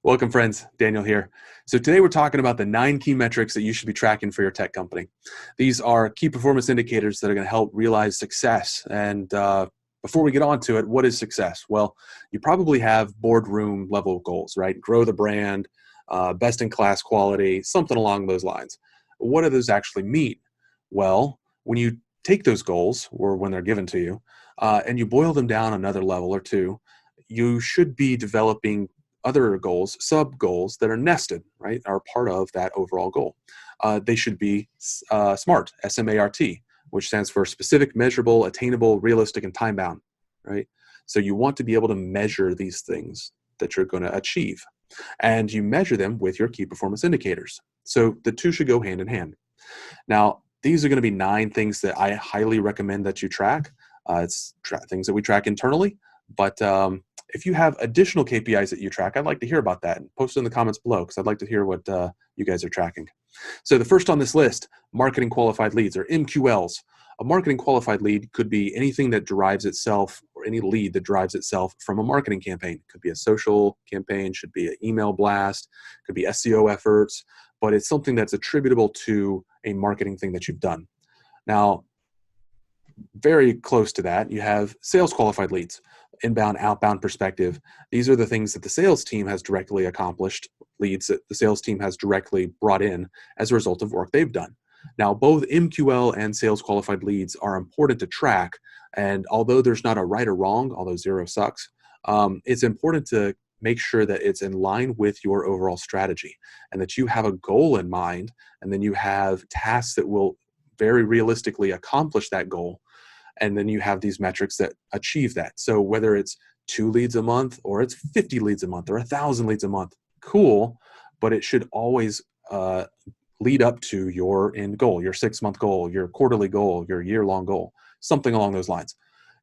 Welcome, friends. Daniel here. So today we're talking about the 9 key metrics that you should be tracking for your tech company. These are key performance indicators that are going to help realize success. And before we get on to it, what is success? Well, you probably have boardroom level goals, right? Grow the brand, best in class quality, something along those lines. What do those actually mean? Well, when you take those goals, or when they're given to you, and you boil them down another level or two, you should be developing other goals, sub goals that are nested, right, are part of that overall goal. They should be SMART, S-M-A-R-T, which stands for specific, measurable, attainable, realistic, and time bound, right? So you want to be able to measure these things that you're going to achieve, and you measure them with your key performance indicators. So the two should go hand in hand. Now, these are going to be 9 things that I highly recommend that you track. It's things that we track internally, but if you have additional KPIs that you track, I'd like to hear about that. Post it in the comments below because I'd like to hear what you guys are tracking. So the first on this list, marketing qualified leads, or MQLs. A marketing qualified lead could be anything that derives itself, or any lead that drives itself from a marketing campaign. It could be a social campaign, should be an email blast, could be SEO efforts, but it's something that's attributable to a marketing thing that you've done. Now, very close to that, you have sales qualified leads, inbound, outbound perspective. These are the things that the sales team has directly accomplished, leads that the sales team has directly brought in as a result of work they've done. Now, both MQL and sales qualified leads are important to track. And although there's not a right or wrong, although 0 sucks, it's important to make sure that it's in line with your overall strategy and that you have a goal in mind, and then you have tasks that will very realistically accomplish that goal. And then you have these metrics that achieve that. So whether it's 2 leads a month, or it's 50 leads a month, or 1,000 leads a month, cool, but it should always lead up to your end goal, your 6-month goal, your quarterly goal, your year-long goal, something along those lines.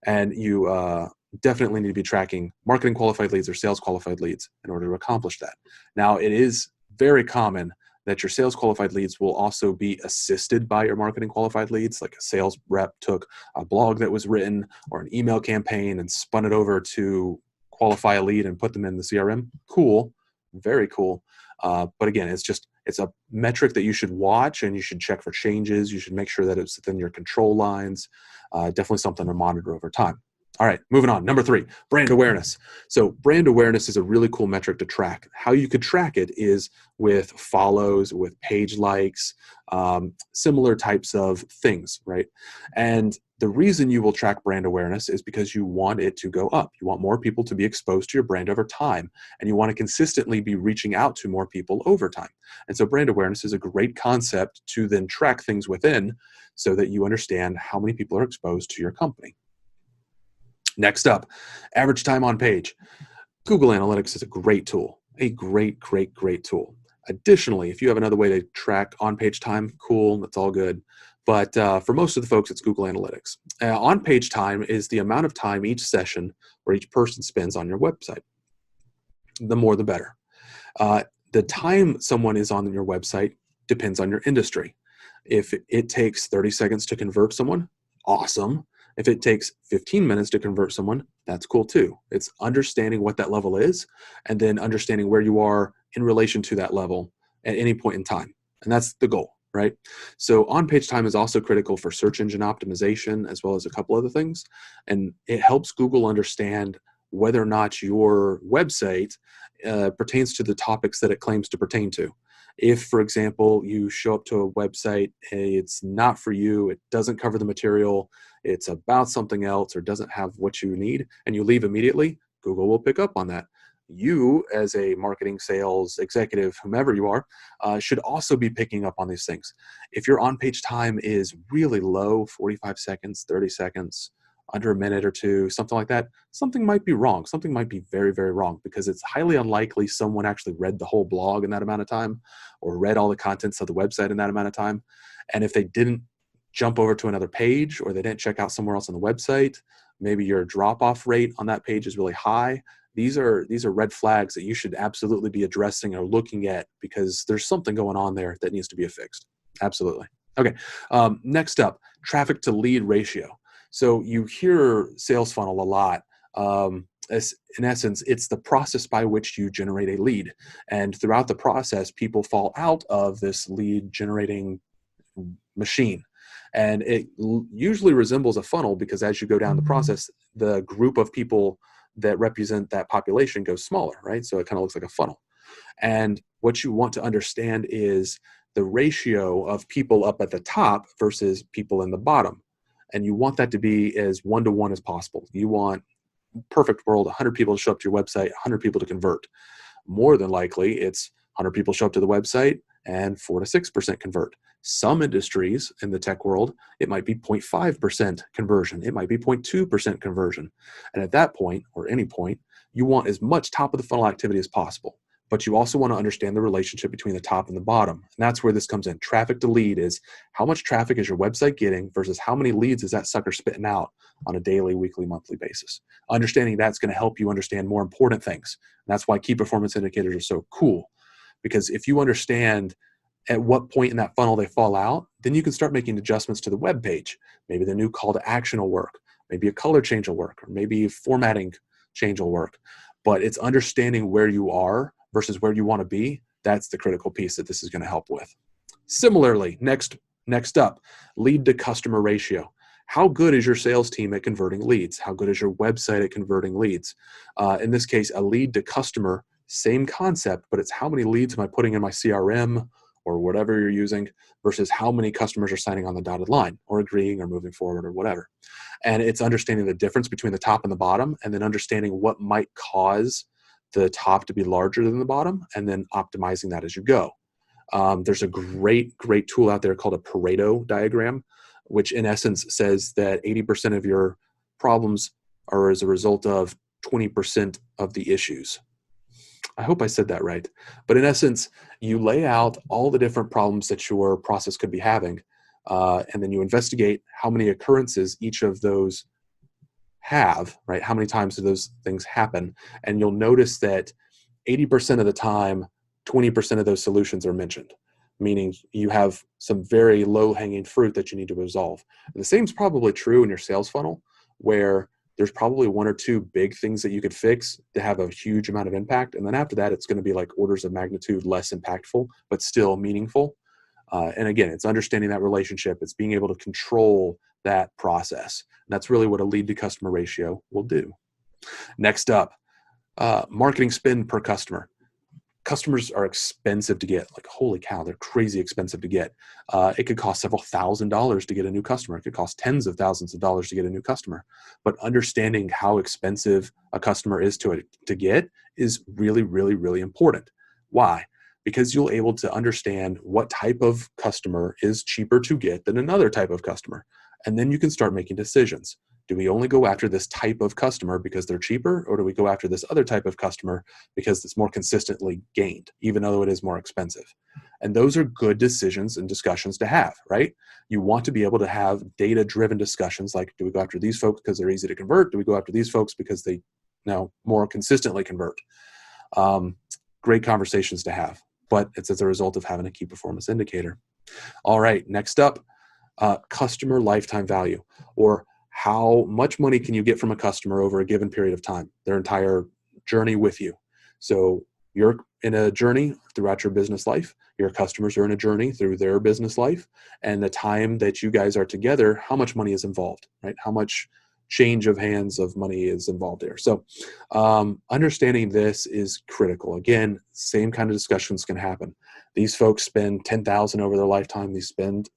And you definitely need to be tracking marketing qualified leads or sales qualified leads in order to accomplish that. Now, it is very common that your sales qualified leads will also be assisted by your marketing qualified leads. Like a sales rep took a blog that was written or an email campaign and spun it over to qualify a lead and put them in the CRM. Cool, very cool. But again, it's a metric that you should watch, and you should check for changes. You should make sure that it's within your control lines. Definitely something to monitor over time. All right, moving on. Number 3, brand awareness. So brand awareness is a really cool metric to track. How you could track it is with follows, with page likes, similar types of things, right? And the reason you will track brand awareness is because you want it to go up. You want more people to be exposed to your brand over time, and you want to consistently be reaching out to more people over time. And so brand awareness is a great concept to then track things within, so that you understand how many people are exposed to your company. Next up, average time on page. Google Analytics is a great tool, a great tool. Additionally, if you have another way to track on-page time, cool, that's all good. But for most of the folks, it's Google Analytics. On-page time is the amount of time each session or each person spends on your website. The more, the better. The time someone is on your website depends on your industry. If it takes 30 seconds to convert someone, awesome. If it takes 15 minutes to convert someone, that's cool too. It's understanding what that level is, and then understanding where you are in relation to that level at any point in time. And that's the goal, right? So on-page time is also critical for search engine optimization, as well as a couple other things. And it helps Google understand whether or not your website pertains to the topics that it claims to pertain to. If, for example, you show up to a website, hey, it's not for you, it doesn't cover the material, it's about something else, or doesn't have what you need, and you leave immediately, Google will pick up on that. You, as a marketing, sales executive, whomever you are, should also be picking up on these things. If your on-page time is really low, 45 seconds, 30 seconds, under a minute or two, something like that, something might be wrong. Something might be very, very wrong, because it's highly unlikely someone actually read the whole blog in that amount of time, or read all the contents of the website in that amount of time. And if they didn't jump over to another page, or they didn't check out somewhere else on the website, maybe your drop-off rate on that page is really high. These are red flags that you should absolutely be addressing or looking at, because there's something going on there that needs to be fixed. Absolutely. Okay. Next up, traffic to lead ratio. So you hear sales funnel a lot. in essence, it's the process by which you generate a lead. And throughout the process, people fall out of this lead generating machine. And it usually resembles a funnel, because as you go down the process, the group of people that represent that population goes smaller, right? So it kind of looks like a funnel. And what you want to understand is the ratio of people up at the top versus people in the bottom. And you want that to be as one-to-one as possible. You want, perfect world, 100 people to show up to your website, 100 people to convert. More than likely, it's 100 people show up to the website and 4 to 6% convert. Some industries in the tech world, it might be 0.5% conversion. It might be 0.2% conversion. And at that point, or any point, you want as much top of the funnel activity as possible. But you also want to understand the relationship between the top and the bottom. And that's where this comes in. Traffic to lead is how much traffic is your website getting versus how many leads is that sucker spitting out on a daily, weekly, monthly basis. Understanding that's going to help you understand more important things. And that's why key performance indicators are so cool. Because if you understand at what point in that funnel they fall out, then you can start making adjustments to the web page. Maybe the new call to action will work. Maybe a color change will work. Or maybe formatting change will work. But it's understanding where you are versus where you want to be. That's the critical piece that this is going to help with. Similarly, next up, lead to customer ratio. How good is your sales team at converting leads? How good is your website at converting leads? In this case, a lead to customer, same concept, but it's how many leads am I putting in my CRM or whatever you're using versus how many customers are signing on the dotted line or agreeing or moving forward or whatever. And it's understanding the difference between the top and the bottom, and then understanding what might cause the top to be larger than the bottom, and then optimizing that as you go. There's a great tool out there called a Pareto diagram, which in essence says that 80% of your problems are as a result of 20% of the issues. I hope I said that right. But in essence, you lay out all the different problems that your process could be having, and then you investigate how many occurrences each of those have, right? How many times do those things happen? And you'll notice that 80% of the time, 20% of those solutions are mentioned, meaning you have some very low-hanging fruit that you need to resolve. And the same is probably true in your sales funnel, where there's probably one or two big things that you could fix to have a huge amount of impact. And then after that, it's going to be like orders of magnitude less impactful, but still meaningful. And again, it's understanding that relationship. It's being able to control that process. And that's really what a lead to customer ratio will do. Next up, marketing spend per customer. Customers are expensive to get. Like, holy cow, they're crazy expensive to get. It could cost several $1,000s to get a new customer. It could cost tens of thousands of dollars to get a new customer. But understanding how expensive a customer is to get is really, really, really important. Why? Because you'll able to understand what type of customer is cheaper to get than another type of customer. And then you can start making decisions. Do we only go after this type of customer because they're cheaper, or do we go after this other type of customer because it's more consistently gained, even though it is more expensive? And those are good decisions and discussions to have, right? You want to be able to have data-driven discussions like, do we go after these folks because they're easy to convert? Do we go after these folks because they now more consistently convert? Great conversations to have, but it's as a result of having a key performance indicator. All right, next up, customer lifetime value, or how much money can you get from a customer over a given period of time, their entire journey with you. So you're in a journey throughout your business life. Your customers are in a journey through their business life. And the time that you guys are together, how much money is involved, right? How much change of hands of money is involved there. So understanding this is critical. Again, same kind of discussions can happen. These folks spend $10,000 over their lifetime. They spend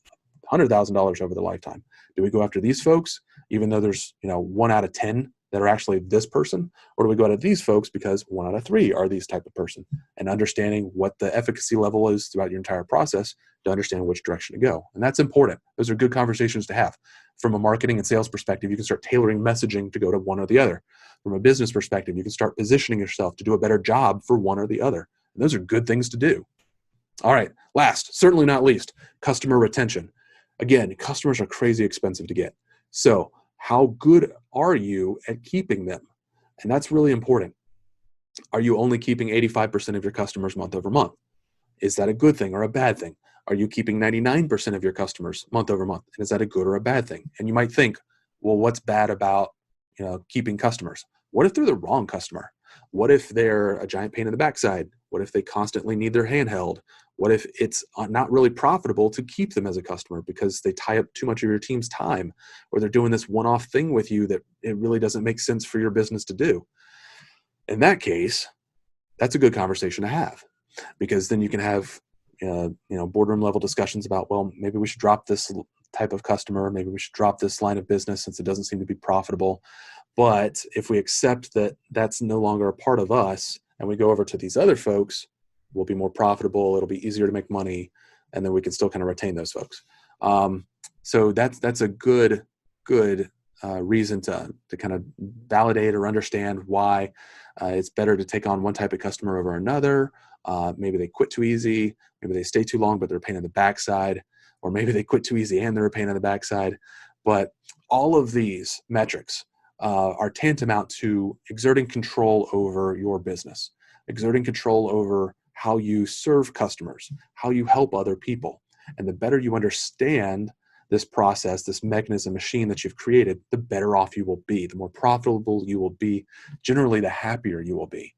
$100,000 over their lifetime. Do we go after these folks, even though there's 1 out of 10 that are actually this person, or do we go after these folks because 1 out of 3 are these type of person? And understanding what the efficacy level is throughout your entire process to understand which direction to go. And that's important. Those are good conversations to have. From a marketing and sales perspective, you can start tailoring messaging to go to one or the other. From a business perspective, you can start positioning yourself to do a better job for one or the other. And those are good things to do. All right, last, certainly not least, customer retention. Again, customers are crazy expensive to get. So how good are you at keeping them? And that's really important. Are you only keeping 85% of your customers month over month? Is that a good thing or a bad thing? Are you keeping 99% of your customers month over month? And is that a good or a bad thing? And you might think, well, what's bad about keeping customers? What if they're the wrong customer? What if they're a giant pain in the backside? What if they constantly need their handheld? What if it's not really profitable to keep them as a customer because they tie up too much of your team's time, or they're doing this one-off thing with you that it really doesn't make sense for your business to do? In that case, that's a good conversation to have, because then you can have boardroom level discussions about, well, maybe we should drop this type of customer, maybe we should drop this line of business since it doesn't seem to be profitable. But if we accept that that's no longer a part of us and we go over to these other folks, we'll be more profitable, it'll be easier to make money, and then we can still kind of retain those folks. So that's a good reason to kind of validate or understand why it's better to take on one type of customer over another. Maybe they quit too easy, maybe they stay too long, but they're a pain in the backside, or maybe they quit too easy and they're a pain in the backside. But all of these metrics are tantamount to exerting control over your business, exerting control over how you serve customers, how you help other people. And the better you understand this process, this mechanism machine that you've created, the better off you will be, the more profitable you will be, generally the happier you will be.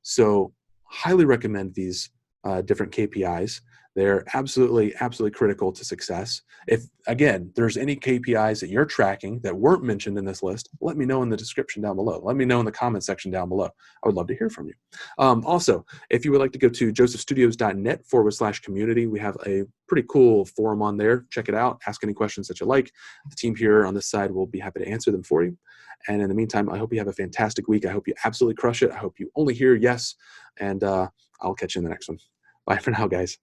So highly recommend these different KPIs. They're absolutely critical to success. If, again, there's any KPIs that you're tracking that weren't mentioned in this list, let me know in the description down below. Let me know in the comment section down below. I would love to hear from you. Also, if you would like to go to josephstudios.net/community, we have a pretty cool forum on there. Check it out. Ask any questions that you like. The team here on this side will be happy to answer them for you. And in the meantime, I hope you have a fantastic week. I hope you absolutely crush it. I hope you only hear yes. And I'll catch you in the next one. Bye for now, guys.